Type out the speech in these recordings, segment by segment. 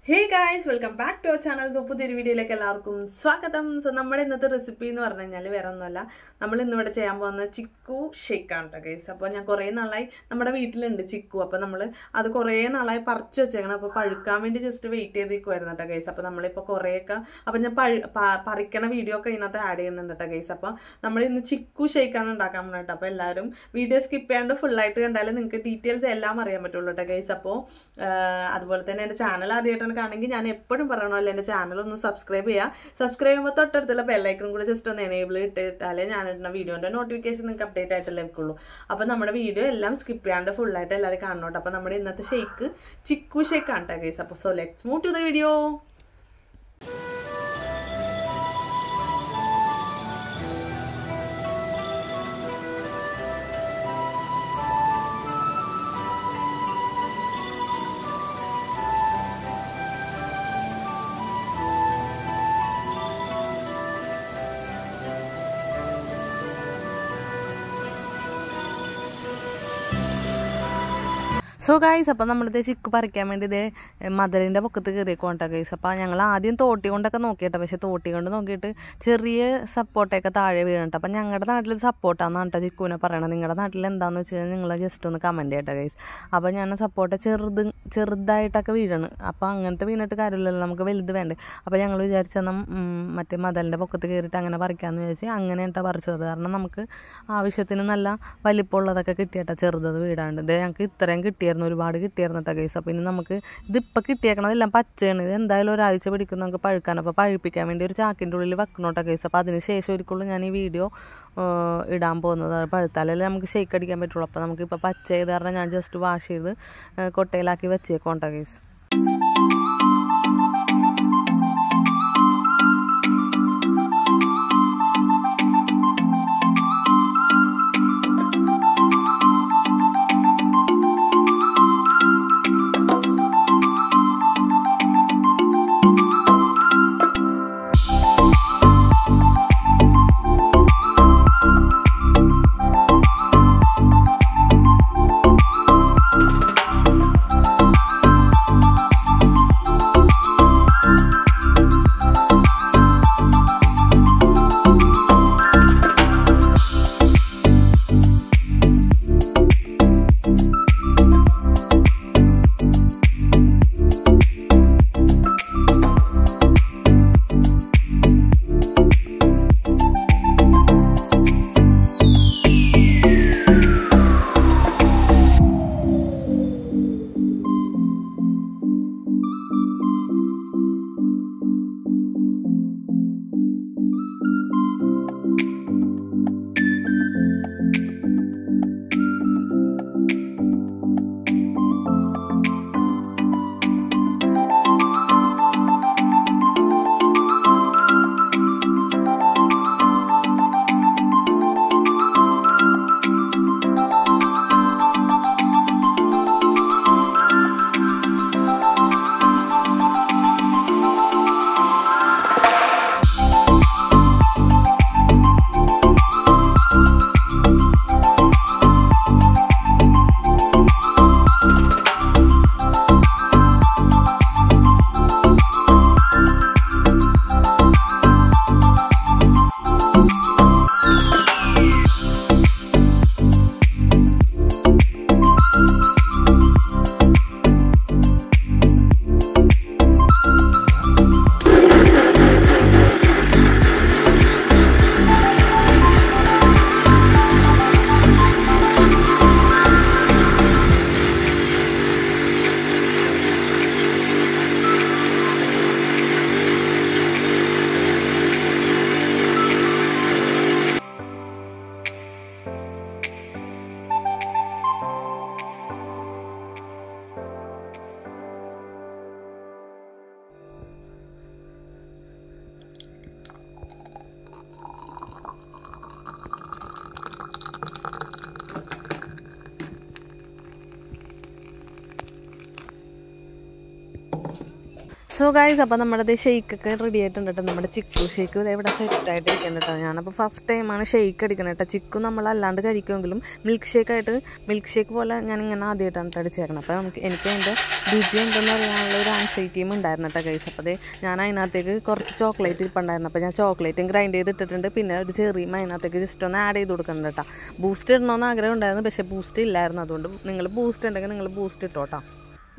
Hey guys, welcome back to our channel. So, പുതിയൊരു വീഡിയോയിലേക്ക് എല്ലാവർക്കും സ്വാഗതം. സോ നമ്മുടെ ഇന്നത്തെ റെസിപ്പി എന്ന് പറഞ്ഞു കഴിഞ്ഞാൽ വേറെ ഒന്നുമല്ല, നമ്മൾ ഇന്നിവിടെ ചെയ്യാൻ പോകുന്ന ചിക്കു ഷേക്ക് ആണ് കേട്ടോ ഗൈസ്. അപ്പോൾ ഞാൻ കുറേ നാളായി നമ്മുടെ വീട്ടിലുണ്ട് ചിക്കു. അപ്പോൾ നമ്മൾ അത് കുറേ നാളായി പറിച്ചു വെച്ചേക്കണം. അപ്പോൾ പഴുക്കാൻ വേണ്ടി ജസ്റ്റ് വെയിറ്റ് ചെയ്ത് നിൽക്കുമായിരുന്നു കേട്ടോ ഗൈസ്. അപ്പോൾ നമ്മളിപ്പോൾ കുറേയൊക്കെ അപ്പോൾ ഞാൻ പറിക്കണ വീഡിയോ ഒക്കെ ഇതിനകത്ത് ആഡ് ചെയ്യുന്നുണ്ട് കേട്ടോ ഗൈസ്. അപ്പോൾ നമ്മൾ ഇന്ന് ചിക്കു ഷേക്കാണ് ഉണ്ടാക്കാൻ പോകുന്നത് കേട്ടോ. അപ്പോൾ എല്ലാവരും വീഡിയോ സ്കിപ്പ് ചെയ്യാണ്ട് ഫുള്ളായിട്ട് കണ്ടാലും നിങ്ങൾക്ക് ഡീറ്റെയിൽസ് എല്ലാം അറിയാൻ പറ്റുള്ളൂ കേട്ടോ ഗൈസ്. അപ്പോൾ അതുപോലെ തന്നെ എൻ്റെ ചാനൽ ആദ്യമായിട്ടാണ് കാണുമെങ്കിൽ ഞാൻ എപ്പോഴും പറയണമല്ലോ, എൻ്റെ ചാനൽ ഒന്ന് സബ്സ്ക്രൈബ് ചെയ്യുക. സബ്സ്ക്രൈബ് ചെയ്യുമ്പോൾ തൊട്ടടുത്തുള്ള ബെല്ലൈക്കൺ കൂടെ ജസ്റ്റ് ഒന്ന് എനേബിൾ ഇട്ടിട്ടാലേ ഞാൻ ഇടുന്ന വീഡിയോൻ്റെ നോട്ടിഫിക്കേഷൻ നിങ്ങൾക്ക് അപ്ഡേറ്റ് ആയിട്ട് ലഭിക്കുള്ളൂ. അപ്പോൾ നമ്മുടെ വീഡിയോ എല്ലാം സ്കിപ്പ് ചെയ്യാണ്ട് ഫുള്ളായിട്ട് എല്ലാവരും കാണണോട്ടോ. അപ്പോൾ നമ്മുടെ ഇന്നത്തെ ഷേക്ക് ചിക്കു ഷേക്ക് ആണ് കേട്ടോ ഗൈസ്. അപ്പോൾ so let's move to the video. So guys, അപ്പോൾ നമ്മളിത് ചിക്കു പറിക്കാൻ വേണ്ടി ഇതേ മതിലിൻ്റെ പൊക്കത്ത് കയറിയേക്കോട്ടോ ഗൈസ്. അപ്പോൾ ഞങ്ങൾ ആദ്യം തോട്ടി കൊണ്ടൊക്കെ നോക്കിയിട്ടോ, പക്ഷേ തോട്ടി കൊണ്ട് നോക്കിയിട്ട് ചെറിയ സപ്പോർട്ടൊക്കെ താഴെ വീഴട്ടോ. അപ്പോൾ ഞങ്ങളുടെ നാട്ടിൽ സപ്പോർട്ടാണെന്നാണ് കേട്ടോ ചിക്കുവിനെ പറയണത്. നിങ്ങളുടെ നാട്ടിൽ എന്താണെന്ന് വെച്ച് കഴിഞ്ഞാൽ നിങ്ങൾ ജസ്റ്റ് ഒന്ന് കമൻറ്റ് ചെയ്യട്ടോ ഗൈസ്. അപ്പോൾ ഞാൻ സപ്പോർട്ട് ചെറുതായിട്ടൊക്കെ വീഴണം. അപ്പോൾ അങ്ങനത്തെ വീണിട്ട് കാര്യമില്ലല്ലോ, നമുക്ക് വലുത് വേണ്ടേ. അപ്പോൾ ഞങ്ങൾ വിചാരിച്ചെന്നാൽ മറ്റേ മതിലിൻ്റെ പൊക്കത്ത് കയറിയിട്ട് അങ്ങനെ പറിക്കാമെന്ന് വിചാരിച്ച് അങ്ങനെ കേട്ടോ പറിച്ചത്. കാരണം നമുക്ക് ആവശ്യത്തിന് നല്ല വലിപ്പമുള്ളതൊക്കെ കിട്ടിയിട്ടോ, ചെറുതത് വീടാണ്ട്. ഇത് ഞങ്ങൾക്ക് ഇത്രയും കിട്ടിയായിരുന്നു, ഒരുപാട് കിട്ടിയായിരുന്നു കേട്ടോ ഗൈസ്. അപ്പോൾ ഇനി നമുക്ക് ഇതിപ്പോൾ കിട്ടിയേക്കണതെല്ലാം പച്ചയാണ്. ഇത് എന്തായാലും ഒരാഴ്ച പിടിക്കും നമുക്ക് പഴുക്കാൻ. അപ്പോൾ പഴുപ്പിക്കാൻ വേണ്ടി ഒരു ചാക്കിൻ്റെ ഉള്ളിൽ വെക്കണം കേട്ടോ ഗൈസ്. അപ്പോൾ അതിന് ശേഷം ഒരിക്കലും ഞാൻ ഈ വീഡിയോ ഇടാൻ പോകുന്നത്. പഴുത്താലല്ലേ നമുക്ക് ഷേക്ക് അടിക്കാൻ പറ്റുള്ളൂ. അപ്പോൾ നമുക്കിപ്പോൾ പച്ച ചെയ്ത് കാരണം ഞാൻ ജസ്റ്റ് വാഷ് ചെയ്ത് കൊട്ടയിലാക്കി വെച്ചേക്കാം കേട്ടോ ഗൈസ്. സോ ഗൈസ്, അപ്പോൾ നമ്മുടെ ഷെയ്ക്കൊക്കെ റെഡി ആയിട്ടുണ്ട് കേട്ടോ. നമ്മുടെ ചിക്കു ഷെയ്ക്ക് ഇവിടെ സെറ്റായിട്ട് ഇരിക്കുന്നത് കേട്ടോ. ഞാനപ്പോൾ ഫസ്റ്റ് ടൈമാണ് ഷെയ്ക്ക് അടിക്കുന്നത് കേട്ടോ. ചിക്കു നമ്മളല്ലാണ്ട് കഴിക്കുമെങ്കിലും മിൽക്ക് ഷേക്ക് പോലെ ഞാനിങ്ങനെ ആദ്യമായിട്ടാണ് കേട്ടോ അടിച്ചേക്കണം. അപ്പോൾ എനിക്ക് അതിൻ്റെ രുചി എന്തെന്ന് പറയാനുള്ള ഒരു ആൻസൈറ്റിയും ഉണ്ടായിരുന്നു കേട്ടോ ഗൈസ്. അപ്പോൾ ഞാൻ അതിനകത്തേക്ക് കുറച്ച് ചോക്ലേറ്റ് ഇരിപ്പുണ്ടായിരുന്നു. അപ്പോൾ ഞാൻ ചോക്ലേറ്റും ഗ്രൈൻഡ് ചെയ്തിട്ടിട്ടുണ്ട്. പിന്നെ ഒരു ചെറിയും അതിനകത്തേക്ക് ജസ്റ്റ് ഒന്ന് ആഡ് ചെയ്ത് കൊടുക്കുന്നുണ്ട് കേട്ടോ. ബൂസ്റ്റ് ഇടണമെന്ന് ആഗ്രഹം ഉണ്ടായിരുന്നു, പക്ഷേ ബൂസ്റ്റ് ഇല്ലായിരുന്നു. അതുകൊണ്ട് നിങ്ങൾ ബൂസ്റ്റ് ഉണ്ടെങ്കിൽ നിങ്ങൾ ബൂസ്റ്റ് ഇട്ടോട്ടോ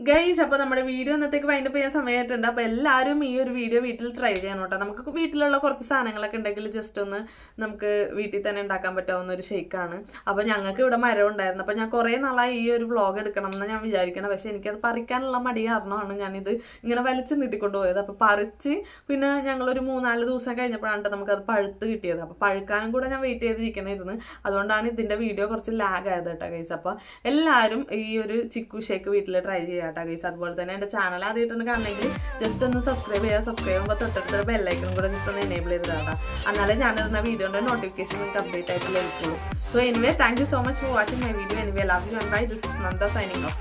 ഗൈസ്. അപ്പോൾ നമ്മുടെ വീഡിയോ ഇന്നത്തേക്ക് വൈൻഡപ്പ് ചെയ്യാൻ സമയമായിട്ടുണ്ട്. അപ്പോൾ എല്ലാവരും ഈ ഒരു വീഡിയോ വീട്ടിൽ ട്രൈ ചെയ്യണം കേട്ടോ. നമുക്ക് വീട്ടിലുള്ള കുറച്ച് സാധനങ്ങളൊക്കെ ഉണ്ടെങ്കിൽ ജസ്റ്റ് ഒന്ന് നമുക്ക് വീട്ടിൽ തന്നെ ഉണ്ടാക്കാൻ പറ്റാവുന്ന ഒരു ഷേക്കാണ്. അപ്പോൾ ഞങ്ങൾക്ക് ഇവിടെ മരം ഉണ്ടായിരുന്നു. അപ്പോൾ ഞാൻ കുറേ നാളായി ഈ ഒരു വ്ളോഗ് എടുക്കണം എന്ന് ഞാൻ വിചാരിക്കണം. പക്ഷേ എനിക്കത് പറിക്കാനുള്ള മടി കാരണമാണ് ഞാനിത് ഇങ്ങനെ വലിച്ചു നീട്ടിക്കൊണ്ട് പോയത്. അപ്പോൾ പറിച്ച് പിന്നെ ഞങ്ങളൊരു 3-4 ദിവസം കഴിഞ്ഞപ്പോഴാണ് നമുക്കത് പഴുത്ത് കിട്ടിയത്. അപ്പോൾ പഴുക്കാനും കൂടെ ഞാൻ വെയിറ്റ് ചെയ്തിരിക്കണമായിരുന്നു. അതുകൊണ്ടാണ് ഇതിൻ്റെ വീഡിയോ കുറച്ച് ലാഗ് ആയത് കേട്ടോ ഗൈസ്. അപ്പോൾ എല്ലാവരും ഈ ഒരു ചിക്കു ഷേക്ക് വീട്ടിൽ ട്രൈ ചെയ്യുക കേട്ടോ ഗൈസ്. അതുപോലെ തന്നെ എൻ്റെ ചാനൽ ആദ്യമായിട്ടൊന്ന് കാണണമെങ്കിൽ ജസ്റ്റ് ഒന്ന് സബ്സ്ക്രൈബ് ചെയ്യുക. സബ്സ്ക്രൈബ് ചെയ്യുമ്പോൾ തൊട്ടടുത്തൊരു ബെല്ലൈക്കൺ കൂടെ ജസ്റ്റ് ഒന്ന് എനേബിൾ ചെയ്ത് കേട്ടോ. എന്നാലേ ഞാനിരുന്ന വീഡിയോയുടെ നോട്ടിഫിക്കേഷൻ നിങ്ങൾക്ക് അപ്ഡേറ്റ് ആയിട്ട് ലഭിക്കുള്ളൂ. So anyway, thank you so much for watching my video. Anyway, love you and bye. This is Nanda signing of.